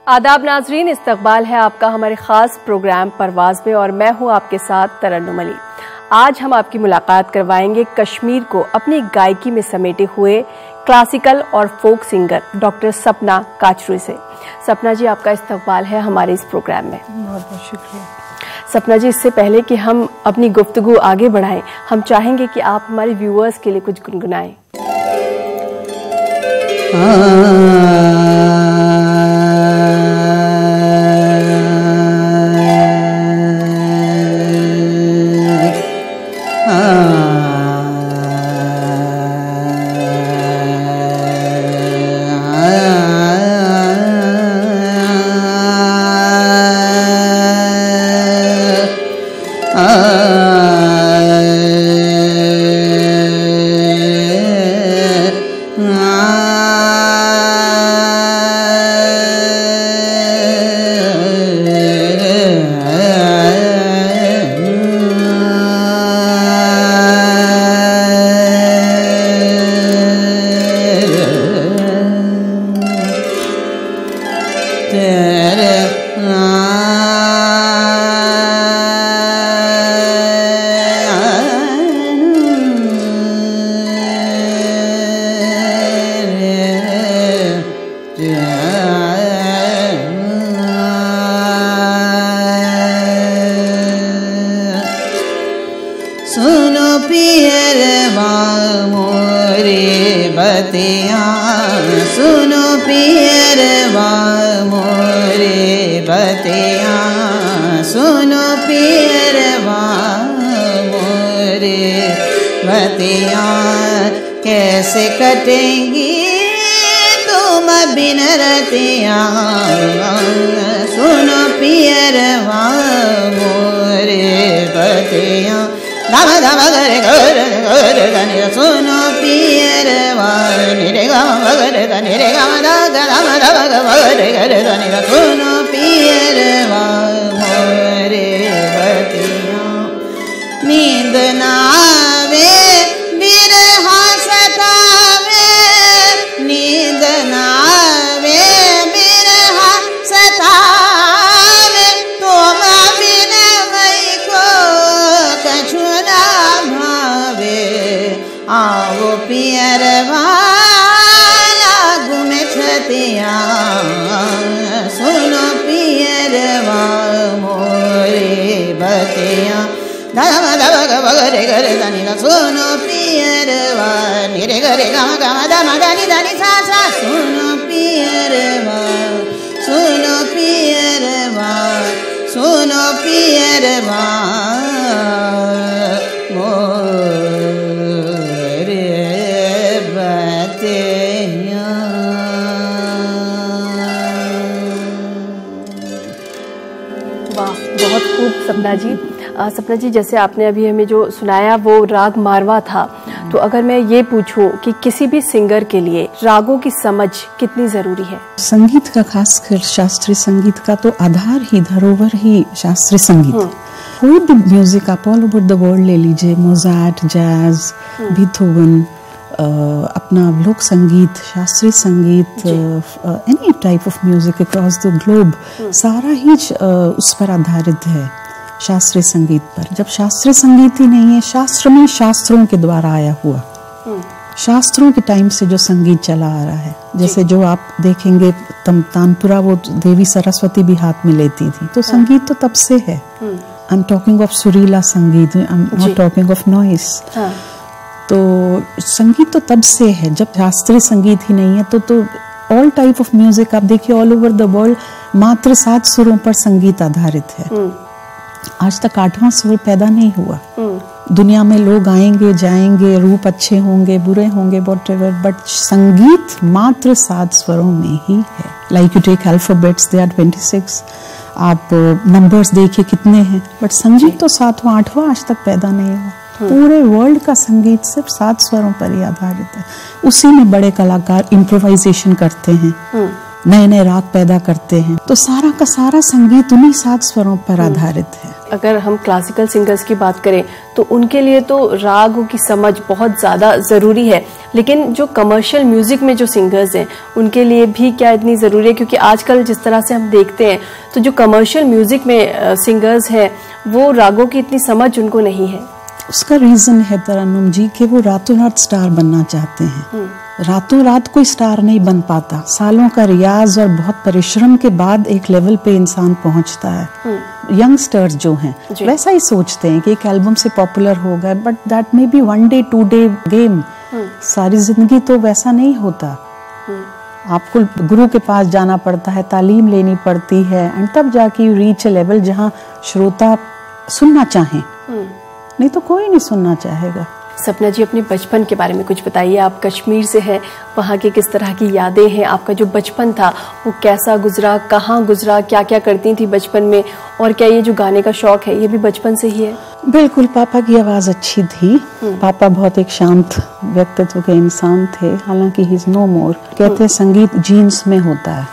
आदाब नाजरीन, इस्तकबाल है आपका हमारे ख़ास प्रोग्राम परवाज़ में और मैं हूँ आपके साथ तरन्नुम अली। आज हम आपकी मुलाकात करवाएंगे कश्मीर को अपनी गायकी में समेटे हुए क्लासिकल और फोक सिंगर डॉक्टर सपना काचरू से। सपना जी, आपका इस्तकबाल है हमारे इस प्रोग्राम में। बहुत बहुत शुक्रिया। सपना जी, इससे पहले कि हम अपनी गुफ्तगू आगे बढ़ाएं, हम चाहेंगे कि आप हमारे व्यूअर्स के लिए कुछ गुनगुनाएं। सुनो पियरवा मोरे बतिया, सुनो पियरवा मोरे बतिया, सुनो पियरवा मोरे बतिया, कैसे कटेंगी तुम बिन रतिया, सुनो पियरवा मोरे बतिया, धाम धाम गरे गरे गरे धनी, सुनो पियरवा निरे गाम गरे धनी रे गाम धाम धाम गरे गरे धनी, सुनो पियरवा मोरे बतिया, नींद ना आवे बिरहा सतावे, नींद ना आवे बिरहा सतावे, तुम बिन मई को कछु ना भावे, आओ पियरवा लागू में छतिया, सुनो पियरवा मोरे बतिया, धाम धाम गरे गरे धनी, सुनो पियरवा निरे गरे गाम गाम धाम धनी धनी सा सा, सुनो पियरवा, सुनो पियरवा, सुनो पियरवा मोरे बतिया। वाह, बहुत खूब सपना जी। सपना जी, जैसे आपने अभी हमें जो सुनाया वो राग मारवा था, तो अगर मैं ये पूछूं कि किसी भी सिंगर के लिए रागों की समझ कितनी ज़रूरी है? संगीत का, खासकर शास्त्रीय संगीत का तो आधार ही, धरोहर ही शास्त्रीय संगीत। कोई भी म्यूजिक आप ऑल ओवर द वर्ल्ड ले लीजिए, मोजार्ट, जैज, बीथोवन, अपना लोक संगीत, शास्त्रीय संगीत, any type of music across the globe, सारा ही उस पर आधारित है, शास्त्रीय संगीत पर। जब शास्त्रीय संगीत ही नहीं है, शास्त्र में शास्त्रों के द्वारा आया हुआ, शास्त्रों के टाइम से जो संगीत चला आ रहा है, जैसे जो आप देखेंगे तानपुरा, वो देवी सरस्वती भी हाथ में लेती थी, तो संगीत तो तब से है। आई एम टॉकिंग ऑफ सुरीला संगीत, I am not talking of noise. तो संगीत तो तब से है, जब शास्त्रीय संगीत ही नहीं है तो ऑल टाइप ऑफ म्यूजिक आप देखिए ऑल ओवर द वर्ल्ड मात्र 7 सुरों पर संगीत आधारित है। आज तक 8वां सुर पैदा नहीं हुआ। दुनिया में लोग आएंगे जाएंगे, रूप अच्छे होंगे बुरे होंगे, व्हाटएवर, बट संगीत मात्र 7 स्वरों में ही है। Like you take alphabets, they are 26, आप नंबर्स देखिए कितने हैं, बट संगीत तो 7वां 8वां आज तक पैदा नहीं हुआ। पूरे वर्ल्ड का संगीत सिर्फ 7 स्वरों पर ही आधारित है। उसी में बड़े कलाकार इम्प्रोवाइजेशन करते हैं, नए नए राग पैदा करते हैं, तो सारा का सारा संगीत उन्हीं 7 स्वरों पर आधारित है। अगर हम क्लासिकल सिंगर्स की बात करें तो उनके लिए तो रागों की समझ बहुत ज़्यादा ज़रूरी है। लेकिन जो कमर्शियल म्यूजिक में जो सिंगर्स हैं उनके लिए भी क्या इतनी ज़रूरी है? क्योंकि आजकल जिस तरह से हम देखते हैं तो जो कमर्शियल म्यूजिक में सिंगर्स हैं वो रागों की इतनी समझ उनको नहीं है। उसका रीज़न है तरन्नुम जी कि वो रातों रात स्टार बनना चाहते हैं। रातों रात कोई स्टार नहीं बन पाता, सालों का रियाज और बहुत परिश्रम के बाद एक लेवल पे इंसान पहुंचता है। यंगस्टर्स जो हैं वैसा ही सोचते हैं कि एक एल्बम से पॉपुलर हो गए, but that may be 1 day 2 day game. सारी जिंदगी तो वैसा नहीं होता। आपको गुरु के पास जाना पड़ता है, तालीम लेनी पड़ती है, एंड तब जाके यू रीच अ लेवल जहाँ श्रोता सुनना चाहें। नहीं तो कोई नहीं सुनना चाहेगा। सपना जी, अपने बचपन के बारे में कुछ बताइए। आप कश्मीर से हैं, वहाँ की किस तरह की यादें हैं? आपका जो बचपन था वो कैसा गुजरा, कहाँ गुजरा, क्या क्या करती थी बचपन में, और क्या ये जो गाने का शौक है ये भी बचपन से ही है? बिल्कुल, पापा की आवाज़ अच्छी थी। पापा बहुत एक शांत व्यक्तित्व के इंसान थे, हालांकि ही इज नो मोर। कहते हैं संगीत जीन्स में होता है,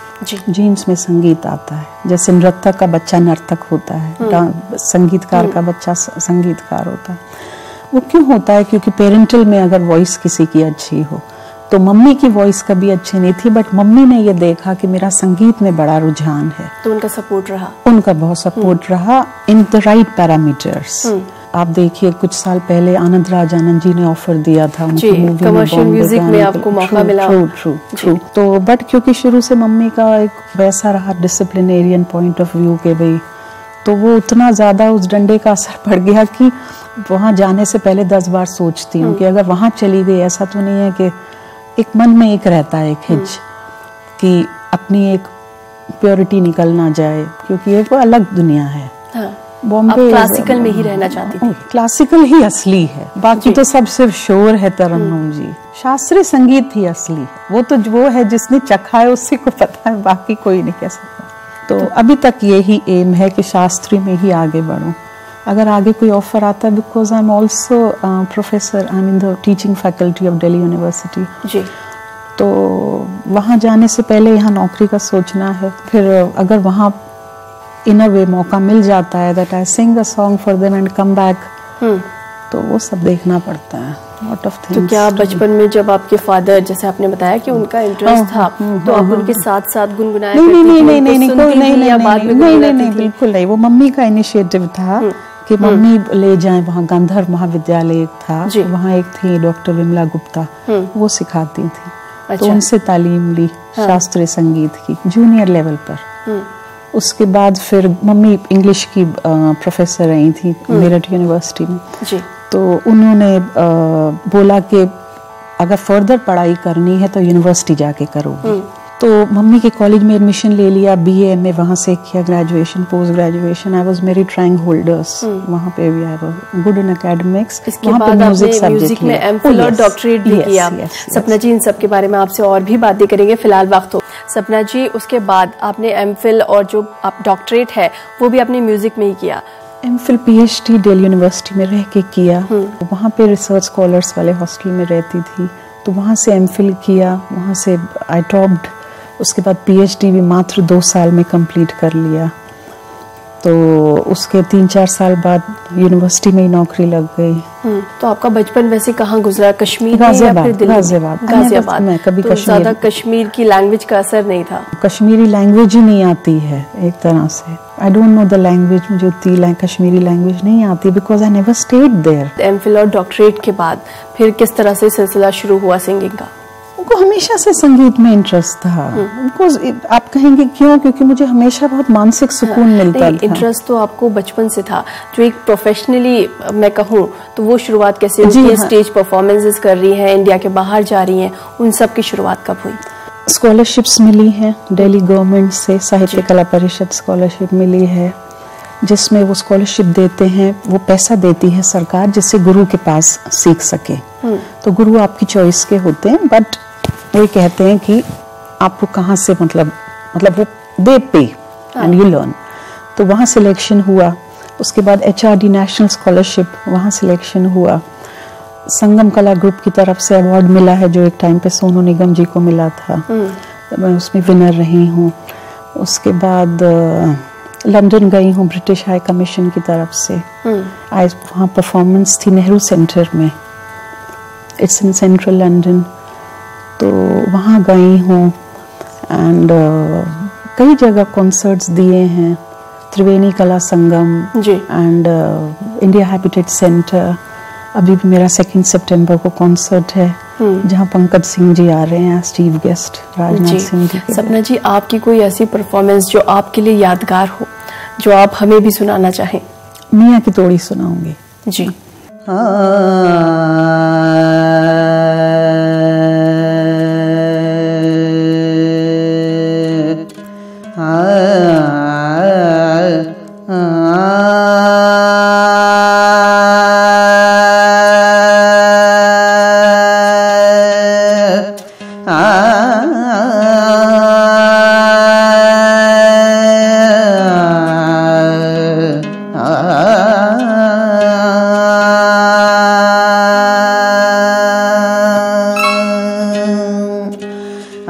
जीन्स में संगीत आता है। जैसे नर्तक का बच्चा नर्तक होता है, संगीतकार का बच्चा संगीतकार होता है। वो क्यों होता है? क्योंकि पेरेंटल में अगर वॉइस किसी की अच्छी हो, तो मम्मी की वॉइस कभी अच्छी नहीं थी, बट मम्मी ने ये देखा कि मेरा संगीत में बड़ा रुझान है, तो उनका सपोर्ट रहा। उनका बहुत सपोर्ट रहा इन द राइट पैरामीटर्स। आप देखिए कुछ साल पहले आनंद राज आनंद जी ने ऑफर दिया था उनकी मूवी कमर्शियल म्यूजिक में आपको मौका मिला। ट्रू। तो बट क्योंकि शुरू से मम्मी का एक वैसा रहा डिसिप्लिनेरियन पॉइंट ऑफ व्यू के भाई, तो वो उतना ज्यादा उस डंडे का असर पड़ गया कि वहां जाने से पहले 10 बार सोचती हूँ कि अगर वहां चली गई, ऐसा तो नहीं है कि एक मन में एक रहता है एक हिच कि अपनी एक प्योरिटी निकल ना जाए, क्योंकि ये वो अलग दुनिया है। बॉम्बे क्लासिकल में ही रहना चाहती थी। क्लासिकल ही असली है, बाकी तो सब सिर्फ शोर है तरन्नुम जी। शास्त्रीय संगीत ही असली है, वो तो वो है जिसने चखा है उसी को पता है, बाकी कोई नहीं कह सकता। तो अभी तक यही एम है कि शास्त्रीय में ही आगे बढ़ूं। अगर आगे कोई ऑफर आता है, because I am also professor, I am in the teaching faculty of Delhi university जी, तो वहाँ जाने से पहले यहाँ नौकरी का सोचना है। फिर अगर वहाँ इन अ वे मौका मिल जाता है that I sing a song for them and come back, तो वो सब देखना पड़ता है। Lot of things. तो क्या बचपन में जब आपके फादर, जैसे आपने बताया कि उनका इंटरेस्ट था, तो आप उनके साथ साथ गुनगुनाया करती थी? नहीं, बिल्कुल नहीं। वो मम्मी का इनिशिएटिव था कि मम्मी ले जाएं वहाँ। गांधर्व महाविद्यालय था, वहाँ एक थी डॉक्टर विमला गुप्ता, वो सिखाती थी। तो उनसे तालीम ली शास्त्रीय संगीत की जूनियर लेवल पर। उसके बाद फिर मम्मी इंग्लिश की प्रोफेसर रही थी मेरठ यूनिवर्सिटी में जी। तो उन्होंने बोला कि अगर फर्दर पढ़ाई करनी है तो यूनिवर्सिटी जाके करोगी। तो मम्मी के कॉलेज में एडमिशन ले लिया, बीए में वहाँ से किया, graduation post graduation. I was merit rank holders, वहाँ पे भी I was good in academics. इसके बाद आपने म्यूजिक में एमफिल और डॉक्टरेट भी किया। सपना जी, इन सब के बारे में आपसे और भी बातें करेंगे, फिलहाल वक्त हो। सपना जी, उसके बाद आपने एमफिल और जो आप डॉक्टरेट है वो भी अपने म्यूजिक में ही किया। एमफिल पीएचडी दिल्ली यूनिवर्सिटी में रह के किया। वहाँ पे रिसर्च स्कॉलर्स वाले हॉस्टल में रहती थी, तो वहाँ से एमफिल किया, वहाँ से आई टॉप्ड। उसके बाद पीएचडी भी मात्र 2 साल में कंप्लीट कर लिया। तो उसके 3-4 साल बाद यूनिवर्सिटी में ही नौकरी लग गई। तो आपका बचपन वैसे कहाँ गुजरा? कश्मीर में या फिर दिल्ली? गाजियाबाद। मैं कभी तो ज्यादा कश्मीर की लैंग्वेज का असर नहीं था? कश्मीरी लैंग्वेज ही नहीं आती है एक तरह से। I don't know the language, मुझे उतनी कश्मीरी लैंग्वेज नहीं आती, because I never stayed there. MPhil और डॉक्टरेट के बाद फिर किस तरह से सिलसिला शुरू हुआ सिंगिंग का? उनको हमेशा से संगीत में इंटरेस्ट था। उनको आप कहेंगे क्यों? क्योंकि मुझे हमेशा बहुत मानसिक सुकून मिलता था। इंटरेस्ट तो आपको बचपन से था, जो एक प्रोफेशनली मैं कहूँ तो वो शुरुआत कैसे हुई? स्टेज परफॉर्मेंसेस कर रही हैं, इंडिया के बाहर जा रही हैं, उन सब की शुरुआत कब हुई? स्कॉलरशिप्स मिली हैं दिल्ली गवर्नमेंट से, साहित्य कला परिषद स्कॉलरशिप मिली है, जिसमें वो स्कॉलरशिप देते हैं, वो पैसा देती है सरकार जिससे गुरु के पास सीख सके। तो गुरु आपकी चॉइस के होते हैं, बट वो कहते हैं कि आपको कहाँ से मतलब वो दे पे एंड यू लर्न। तो वहाँ सिलेक्शन हुआ। उसके बाद HRD नेशनल स्कॉलरशिप, वहाँ सिलेक्शन हुआ। संगम कला ग्रुप की तरफ से अवार्ड मिला है, जो एक टाइम पे सोनू निगम जी को मिला था, मैं उसमें विनर रही हूँ। उसके बाद लंदन गई हूँ ब्रिटिश हाई कमीशन की तरफ से। आज वहाँ परफॉर्मेंस थी नेहरू सेंटर में। इट्स इन सेंट्रल लंदन, तो वहाँ गई हूँ। एंड कई जगह कॉन्सर्ट्स दिए हैं, त्रिवेणी कला संगम जी एंड इंडिया हैबिटेट सेंटर। अभी भी मेरा 2 सितंबर को कॉन्सर्ट है जहाँ पंकज सिंह जी आ रहे हैं चीफ गेस्ट, राजनाथ सिंह जी के। सपना जी, आपकी कोई ऐसी परफॉर्मेंस जो आपके लिए यादगार हो, जो आप हमें भी सुनाना चाहें? मियाँ की तोड़ी सुनाऊंगी जी।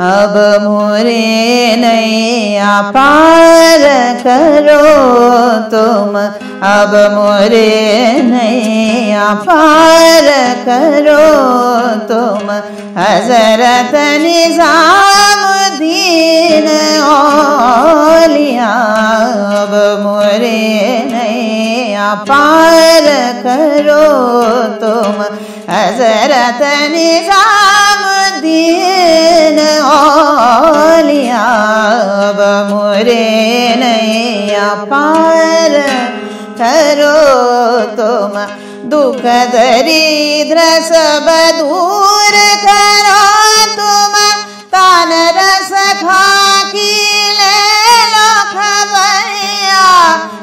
अब मोरे नैया पार करो तुम, अब मोरे नैया पार करो तुम, हजरत निजामुद्दीन औलिया। अब मोरे नैया पार करो तुम, हजरत निजामुद्दीन औलिया। अब मोरे नैया पार करो तुम, दुख दरिद्र सब दूर करो तुम, तान रस खाकी ले लो खबरिया,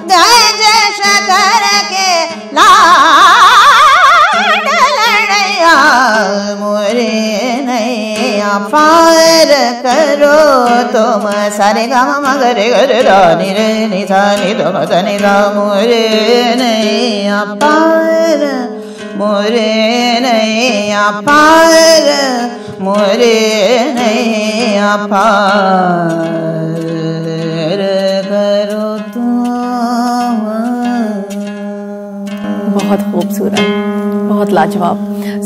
गज शकर के लाड लड़ैया। मोरे नैया पार करो तुम, सारे गाम मगरे गर रानी रे नि सा नि ध म ध नि धा। मोरे नैया पार, मोरे नैया पार, मोरे नैया पार करो तुम। बहुत खूबसूरत, बहुत लाजवाब।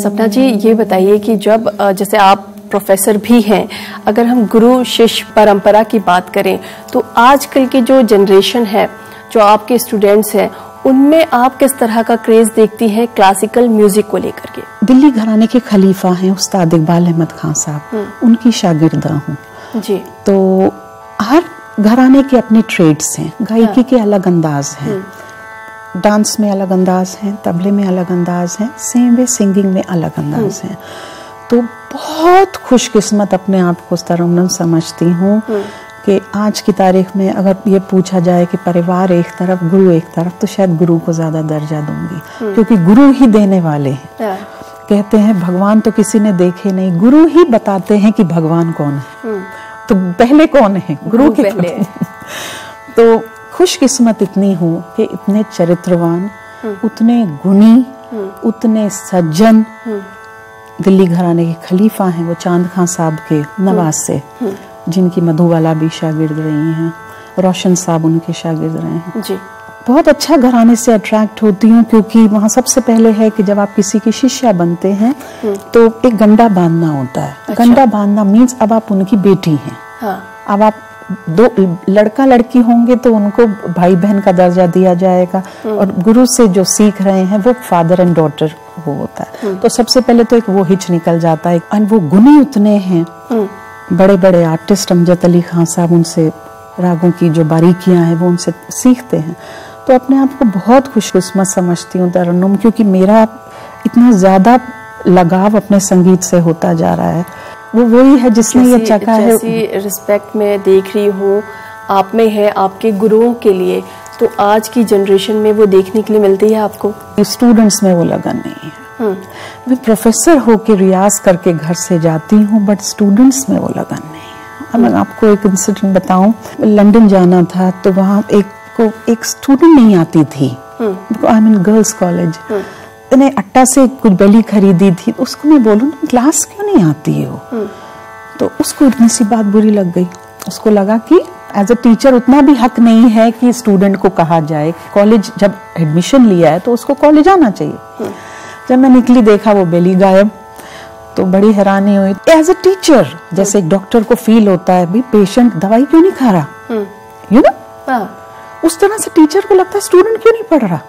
सपना जी, ये बताइए कि जब जैसे आप प्रोफेसर भी हैं, अगर हम गुरु शिष्य परंपरा की बात करें तो आजकल की जो जनरेशन है, जो आपके स्टूडेंट्स हैं, उनमें आप किस तरह का क्रेज देखती हैं क्लासिकल म्यूजिक को लेकर के? दिल्ली घराने के खलीफा हैं उस्ताद इकबाल अहमद खान साहब, उनकी शागिर्दा हूँ जी। तो हर घराने के अपने ट्रेड्स हैं, गायकी के अलग अंदाज हैं, डांस में अलग अंदाज हैं, तबले में अलग अंदाज हैं, सेम वे सिंगिंग में अलग अंदाज हैं। तो बहुत खुशकिस्मत अपने आप को तरन्नुम समझती हूँ कि आज की तारीख में अगर ये पूछा जाए कि परिवार एक तरफ गुरु एक तरफ, तो शायद गुरु को ज्यादा दर्जा दूंगी, क्योंकि गुरु ही देने वाले हैं। कहते हैं भगवान तो किसी ने देखे नहीं, गुरु ही बताते हैं कि भगवान कौन है। तो पहले कौन है? गुरु के पहले। तो खुशकिस्मत इतनी हूँ कि इतने चरित्रवान, उतने गुणी, उतने सज्जन दिल्ली घराने के खलीफा हैं, वो चांद खां साहब के नवासे, जिनकी मधुबाला भी शागिर्द रही हैं, रोशन साहब उनके शागिर्द रहे हैं जी। बहुत अच्छा घराने से अट्रैक्ट होती हूँ, क्योंकि वहाँ सबसे पहले है कि जब आप किसी की शिष्या बनते हैं तो एक गंडा बांधना होता है। अच्छा। गंडा बांधना मीन्स अब आप उनकी बेटी हैं। हाँ। अब आप दो लड़का लड़की होंगे तो उनको भाई बहन का दर्जा दिया जाएगा, और गुरु से जो सीख रहे हैं वो फादर एंड डॉटर वो होता है। तो सबसे पहले तो एक वो हिच निकल जाता है, और वो गुणी उतने हैं, बड़े बड़े आर्टिस्ट अमजद अली खान साहब, उनसे रागों की जो बारीकियां हैं वो उनसे सीखते हैं। तो अपने आप को बहुत खुशकिस्मत समझती हूँ तरन्नुम, क्योंकि मेरा इतना ज्यादा लगाव अपने संगीत से होता जा रहा है। वो वही है जिसने ये चका है। रिस्पेक्ट में देख रही हूँ आप में है आपके गुरुओं के लिए, तो आज की जनरेशन में वो देखने के लिए मिलती है आपको? स्टूडेंट्स में वो लगन नहीं है। मैं प्रोफेसर होके रियाज करके घर से जाती हूँ, बट स्टूडेंट्स में वो लगन नहीं है। अब मैं आपको एक इंसिडेंट बताऊं, लंदन जाना था तो वहाँ एक स्टूडेंट नहीं आती थी, आई मीन गर्ल्स कॉलेज, मैंने अट्टा से कुछ बेली खरीदी थी, उसको मैं बोलूं क्लास क्यों नहीं आती हो, तो उसको इतनी सी बात बुरी लग गई। उसको लगा कि एज अ टीचर उतना भी हक नहीं है कि स्टूडेंट को कहा जाए, कॉलेज जब एडमिशन लिया है तो उसको कॉलेज आना चाहिए। जब मैं निकली देखा वो बेली गायब, तो बड़ी हैरानी हुई एज ए टीचर, जैसे एक डॉक्टर को फील होता है भाई पेशेंट दवाई क्यों नहीं खा रहा, यू नो, उस तरह से टीचर को लगता है स्टूडेंट क्यों नहीं पढ़ रहा।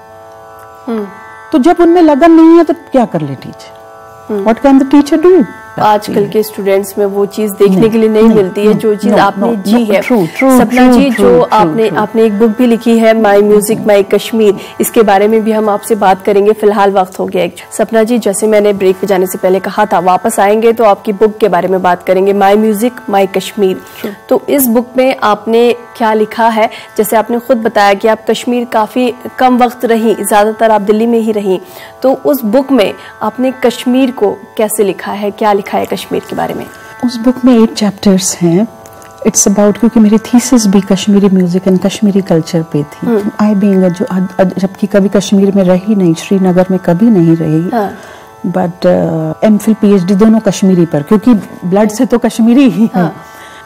तो जब उनमें लगन नहीं है तो क्या कर ले teacher, what can the teacher do. आजकल के स्टूडेंट्स में वो चीज देखने के लिए नहीं मिलती है जो चीज आपने जी है। सपना जी, जो आपने एक बुक भी लिखी है माय म्यूजिक माय कश्मीर, इसके बारे में भी हम आपसे बात करेंगे। फिलहाल वक्त हो गया। सपना जी, जैसे मैंने ब्रेक पे जाने से पहले कहा था, वापस आएंगे तो आपकी बुक के बारे में बात करेंगे, माय म्यूजिक माय कश्मीर। तो इस बुक में आपने क्या लिखा है? जैसे आपने खुद बताया कि आप कश्मीर काफी कम वक्त रही, ज्यादातर आप दिल्ली में ही रही, तो उस बुक में आपने कश्मीर को कैसे लिखा है, क्या लिखा है कश्मीर के बारे में? उस बुक में 8 चैप्टर्स हैं। इट्स अबाउट, क्योंकि मेरी थीसिस भी Kashmiri music and Kashmiri culture पे थी। आई बीइंग जबकि कभी कश्मीर में रही नहीं, श्रीनगर में कभी नहीं रही, बट एमफिल पीएचडी दोनों कश्मीरी पर, क्योंकि ब्लड से तो कश्मीरी ही है।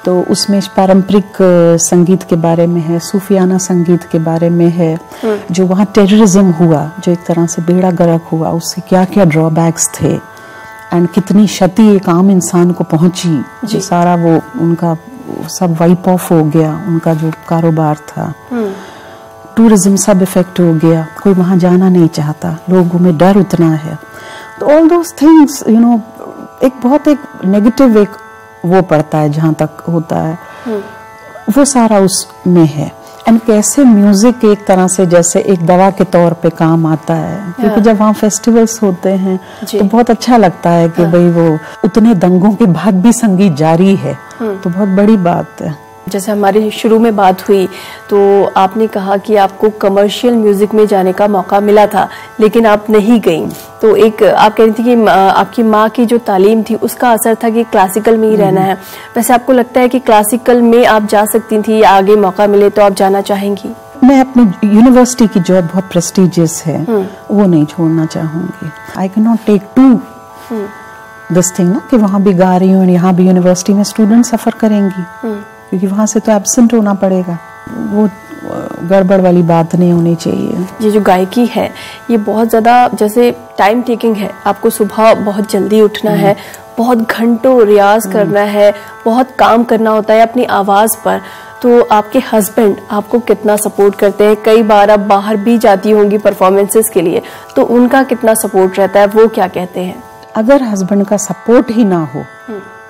तो उसमें पारंपरिक संगीत के बारे में है, सूफियाना संगीत के बारे में है, जो वहाँ टेररिज्म हुआ, जो एक तरह से बेड़ा गर्क हुआ, उससे क्या क्या ड्रॉबैक्स थे एंड कितनी क्षति एक आम इंसान को पहुंची, जो सारा वो उनका सब वाइप ऑफ हो गया, उनका जो कारोबार था, टूरिज्म सब इफेक्ट हो गया, कोई वहां जाना नहीं चाहता, लोगों में डर उतना है। तो all those things, you know, एक बहुत एक नेगेटिव एक वो पड़ता है जहाँ तक होता है, वो सारा उसमें है। एंड कैसे म्यूजिक एक तरह से जैसे एक दवा के तौर पे काम आता है, क्योंकि जब वहाँ फेस्टिवल्स होते हैं तो बहुत अच्छा लगता है कि भाई वो उतने दंगों के बाद भी संगीत जारी है, तो बहुत बड़ी बात है। जैसे हमारी शुरू में बात हुई तो आपने कहा कि आपको कमर्शियल म्यूजिक में जाने का मौका मिला था, लेकिन आप नहीं गई। तो एक आप कह रही थी कि आपकी माँ की जो तालीम थी उसका असर था कि क्लासिकल में ही रहना है। वैसे आपको लगता है कि क्लासिकल में आप जा सकती थी, या आगे मौका मिले तो आप जाना चाहेंगी? मैं अपनी यूनिवर्सिटी की जॉब बहुत प्रेस्टिजियस है, वो नहीं छोड़ना चाहूंगी। I can not take to this thing ना, कि वहाँ भी गा रही हूँ और यहाँ भी यूनिवर्सिटी में स्टूडेंट सफर करेंगी, क्योंकि वहां से तो एब्सेंट होना पड़ेगा। वो गड़बड़ वाली बात नहीं होनी चाहिए। ये जो गायकी है ये बहुत ज़्यादा जैसे टाइम टेकिंग है, आपको सुबह बहुत जल्दी उठना है, बहुत घंटों रियाज करना है, बहुत काम करना होता है अपनी आवाज़ पर। तो आपके हस्बैंड आपको कितना सपोर्ट करते हैं? कई बार आप बाहर भी जाती होंगी परफॉर्मेंसेस के लिए, तो उनका कितना सपोर्ट रहता है, वो क्या कहते हैं? अगर हस्बैंड का सपोर्ट ही ना हो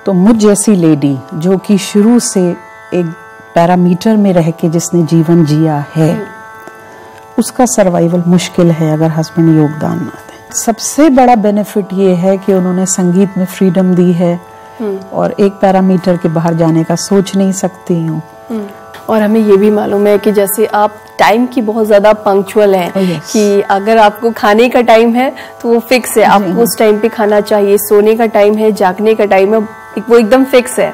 तो मुझ जैसी लेडी जो कि शुरू से एक पैरामीटर में रह के जिसने जीवन जिया है, उसका सर्वाइवल मुश्किल है अगर हस्बैंड योगदान ना दे। सबसे बड़ा बेनिफिट ये है कि उन्होंने संगीत में फ्रीडम दी है और एक पैरामीटर के बाहर जाने का सोच नहीं सकती हूँ। और हमें ये भी मालूम है कि जैसे आप टाइम की बहुत ज्यादा पंक्चुअल हैं, कि अगर आपको खाने का टाइम है तो वो फिक्स है, आपको उस टाइम पे खाना चाहिए, सोने का टाइम है, जागने का टाइम है, वो एकदम फिक्स है।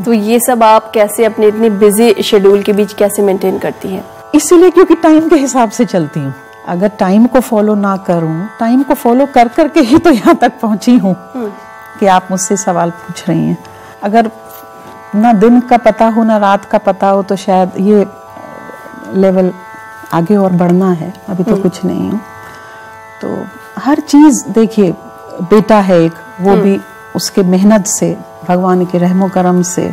तो ये सब आप कैसे अपने इतने बिजी शेड्यूल के बीच कैसे मेंटेन करती हैं? इसीलिए क्योंकि टाइम के हिसाब से चलती हूँ। अगर टाइम को फॉलो ना करूँ, टाइम को फॉलो कर करके ही तो यहाँ तक पहुंची हूँ कि आप मुझसे सवाल पूछ रही हैं। अगर ना दिन का पता हो ना रात का पता हो तो शायद ये लेवल आगे और बढ़ना है, अभी तो कुछ नहीं हूँ। तो हर चीज देखिए, बेटा है एक, वो भी उसके मेहनत से, भगवान के रहमो करम से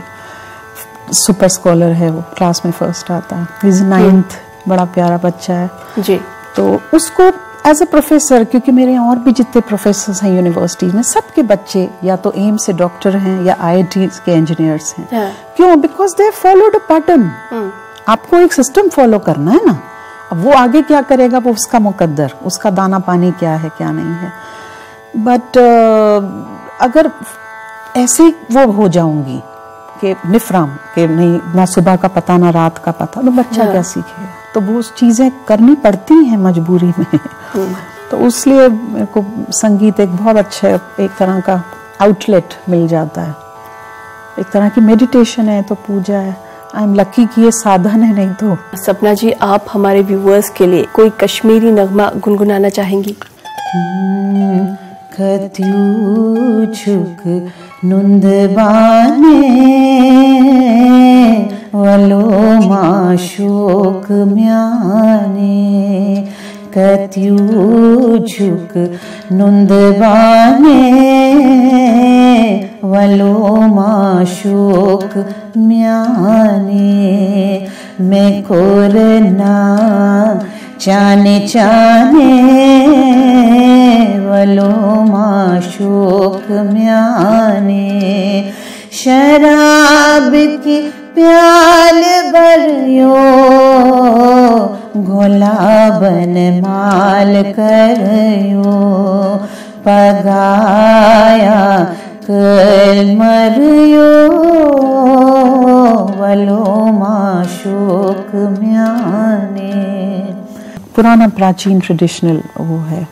सुपर स्कॉलर है, वो क्लास में फर्स्ट आता है, इज 9th, बड़ा प्यारा बच्चा है जी। तो उसको एज ए प्रोफेसर, क्योंकि मेरे यहाँ और भी जितने प्रोफेसर हैं यूनिवर्सिटी में, सबके बच्चे या तो एम से डॉक्टर हैं या IIT के इंजीनियर्स हैं। क्यों? Because they followed a pattern. आपको एक सिस्टम फॉलो करना है ना, अब वो आगे क्या करेगा वो उसका मुकद्दर, उसका दाना पानी क्या है क्या नहीं है। बट अगर ऐसे वो हो जाऊंगी कि निफराम कि नहीं, ना सुबह का पता ना रात का पता, तो बच्चा क्या सीखेगा? तो वो चीजें करनी पड़ती हैं मजबूरी में। तो इसलिए मेरे को संगीत एक बहुत अच्छा एक तरह का आउटलेट मिल जाता है, एक तरह की मेडिटेशन है, तो पूजा है। आई एम लकी कि ये साधन है, नहीं तो। सपना जी, आप हमारे व्यूअर्स के लिए कोई कश्मीरी नगमा गुनगुनाना चाहेंगी? कत्यू छुक नुंदबाने वलो माशोक म्याने, कत्यू झुक नुंदबाने वलो माशोक म्याने मैं कोरना चाने चाने वलो माशोक म्याने शराब की प्याल भरियो गुलाबन माल करियो पगाया कल मरियो वलो माशोक म्याने। पुराना प्राचीन ट्रेडिशनल वो है।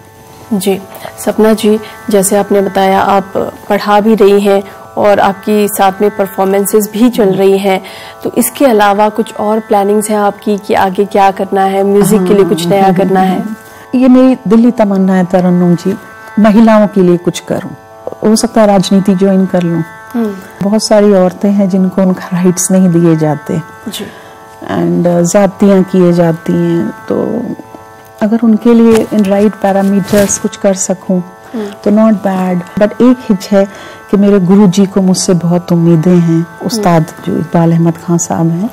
जी सपना जी, जैसे आपने बताया आप पढ़ा भी रही हैं और आपकी साथ में परफॉर्मेंसेस भी चल रही हैं, तो इसके अलावा कुछ और प्लानिंग्स हैं आपकी कि आगे क्या करना है, म्यूजिक के लिए कुछ नया करना है? ये मेरी दिली तमन्ना है तरन्नुम जी, महिलाओं के लिए कुछ करूं। हो सकता है राजनीति ज्वाइन कर लूं। बहुत सारी औरतें हैं जिनको उनका राइट्स नहीं दिए जाते एंड ज्यादतियां किए जाती हैं, तो अगर उनके लिए इन राइट पैरामीटर्स कुछ कर सकूं तो नॉट बैड। बट एक हिच है कि मेरे गुरुजी को मुझसे बहुत उम्मीदें हैं, उस्ताद जो इकबाल अहमद खान साहब हैं,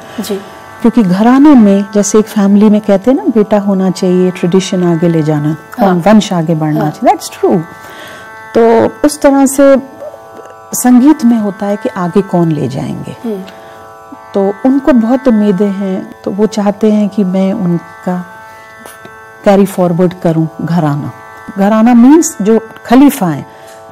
क्योंकि घराने में जैसे एक फैमिली में कहते हैं ना बेटा होना चाहिए, ट्रेडिशन आगे ले जाना, वंश आगे बढ़ना चाहिए, दैट्स ट्रू। तो उस तरह से संगीत में होता है कि आगे कौन ले जाएंगे, तो उनको बहुत उम्मीदें हैं, तो वो चाहते हैं कि मैं उनका कैरी फॉरवर्ड करूं घराना। घराना मीन्स जो खलीफा है,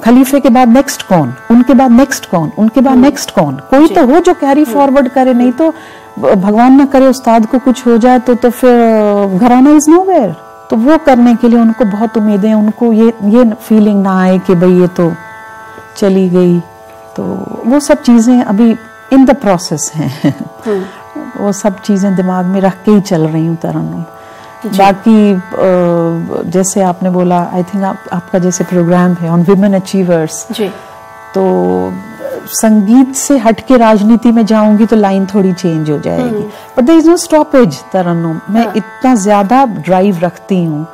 खलीफे के बाद नेक्स्ट कौन, उनके बाद नेक्स्ट कौन, उनके बाद नेक्स्ट कौन, कोई तो हो जो कैरी फॉरवर्ड करे, नहीं तो भगवान ना करे उस्ताद को कुछ हो जाए तो फिर घराना इज नोवेयर। तो वो करने के लिए उनको बहुत उम्मीदें हैं, उनको ये फीलिंग ना आए कि भाई ये तो चली गई। तो वो सब चीजें अभी इन द प्रोसेस हैं। वो सब चीजें दिमाग में रख के ही चल रही हूँ तरन्नुम। बाकी जैसे आपने बोला, आई थिंक आपका जैसे प्रोग्राम है ऑन विमेन अचीवर्स, तो संगीत से हट के राजनीति में जाऊंगी तो लाइन थोड़ी चेंज हो जाएगी, but there is no stoppage Tarannum. मैं इतना ज्यादा ड्राइव रखती हूँ,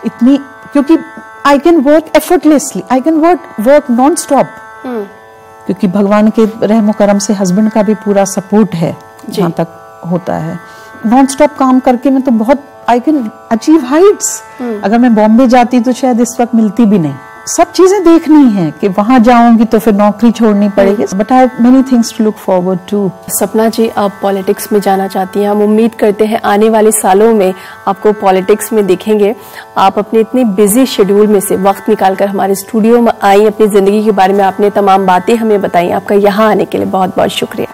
इतनी, क्योंकि I can work effortlessly, I can work non stop, क्योंकि भगवान के रहमो करम से हस्बैंड का भी पूरा सपोर्ट है जहाँ तक होता है। नॉन स्टॉप काम करके मैं तो बहुत आई कैन अचीव हाइट्स। अगर मैं बॉम्बे जाती तो शायद इस वक्त मिलती भी नहीं। सब चीजें देखनी है कि वहां जाऊंगी तो फिर नौकरी छोड़नी पड़ेगी, but I have many things to look forward to. Sapna ji, आप पॉलिटिक्स में जाना चाहती हैं, हम उम्मीद करते हैं आने वाले सालों में आपको पॉलिटिक्स में देखेंगे। आप अपने इतने बिजी शेड्यूल में से वक्त निकालकर हमारे स्टूडियो में आई, अपनी जिंदगी के बारे में आपने तमाम बातें हमें बताई। आपका यहाँ आने के लिए बहुत बहुत शुक्रिया।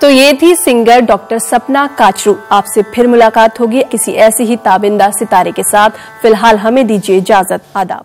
तो ये थी सिंगर डॉक्टर सपना काचरू। आपसे फिर मुलाकात होगी किसी ऐसे ही ताबिंदा सितारे के साथ। फिलहाल हमें दीजिए इजाजत। आदाब।